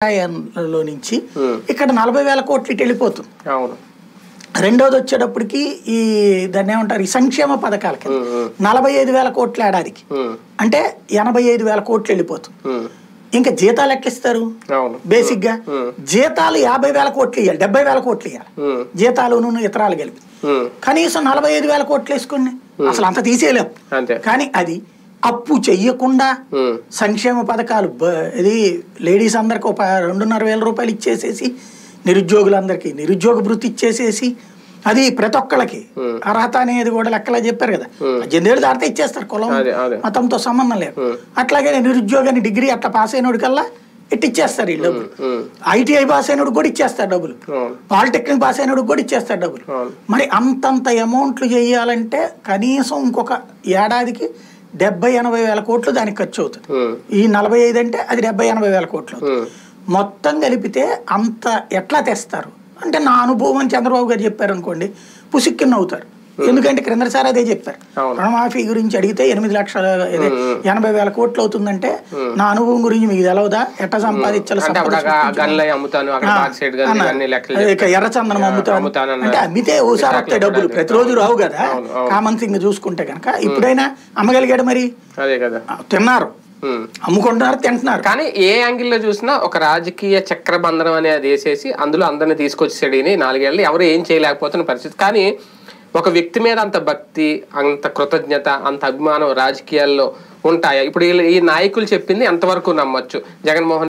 లో నుంచి ఇక్కడ 40,000 కోట్లు ఇటు వెళ్ళిపోతుంది. రెండోది వచ్చేటప్పటికి ఈ దాన్ని ఏమంటారు ఈ సంక్షేమ పథకాలకి 45,000 కోట్ల ఏడాదికి అంటే 85,000 కోట్లు వెళ్ళిపోతుంది. ఇంకా జీతాలు ఎట్లా ఇస్తారు? బేసిక్ గా జీతాలు 50,000 కోట్లు ఇవ్వాలి, 70,000 కోట్లు ఇవ్వాలి జీతాలు ఇతరాలు కలిపి. కనీసం 45,000 కోట్లు వేసుకోండి, అసలు అంత తీసేయలేము. కానీ అది అప్పు చెయ్యకుండా సంక్షేమ పథకాలు ఇది లేడీస్ అందరికి 2,500 రూపాయలు ఇచ్చేసేసి నిరుద్యోగులందరికీ నిరుద్యోగ భృతి ఇచ్చేసేసి అది ప్రతి ఒక్కళ్ళకి అర్హత అనేది కూడా లెక్కలా చెప్పారు కదా. 18 ఏళ్ళు దాటితే ఇచ్చేస్తారు, కులం మతంతో సంబంధం లేదు. అట్లాగే నిరుద్యోగాన్ని డిగ్రీ అట్లా పాస్ అయినోడికల్లా ఇచ్చేస్తారు ఈ డబ్బులు. ఐటీఐ పాస్ అయినోడు కూడా ఇచ్చేస్తారు డబ్బులు, పాలిటెక్నిక్ పాస్ అయినోడు కూడా ఇచ్చేస్తారు డబ్బులు. మరి అంతంత అమౌంట్లు చేయాలంటే కనీసం ఇంకొక ఏడాదికి 70,000-80,000 కోట్లు దానికి ఖర్చు అవుతుంది. ఈ 45 అంటే అది 70,000-80,000 కోట్లు అవుతుంది. మొత్తం కలిపితే అంత ఎట్లా తెస్తారు అంటే నా అనుభవం అని చంద్రబాబు గారు చెప్పారు అనుకోండి పుసిక్కిన్న అవుతారు. ఎందుకంటే క్రిందసారి అదే చెప్పారు, రుణమాఫీ గురించి అడిగితే 8,80,000 కోట్లు అవుతుందంటే నా అనుభవం గురించి మీకు తెలవదా, ఎట్లా సంపాదించాలి, ఎర్రచందనం అమ్ముతాను అంటే అమ్మితే ఓసారి వస్తాయి డబ్బులు, ప్రతిరోజు రావు కదా. కామన్ థింగ్ చూసుకుంటే కనుక ఇప్పుడైనా అమ్మగలిగాడు, మరి తిన్నారు, అమ్ముకుంటున్నారు, తింటున్నారు. కానీ ఏ యాంగిల్లో చూసినా ఒక రాజకీయ చక్రబంధనం అనేది వేసేసి అందులో అందరిని తీసుకొచ్చేసాడు. 4 ఏళ్ళు ఎవరు ఏం చేయలేకపోతున్న పరిస్థితి. కానీ ఒక వ్యక్తి మీద అంత భక్తి, అంత కృతజ్ఞత, అంత అభిమానం రాజకీయాల్లో ఉంటాయా? ఇప్పుడు ఈ నాయకులు చెప్పింది ఎంతవరకు నమ్మొచ్చు? జగన్మోహన్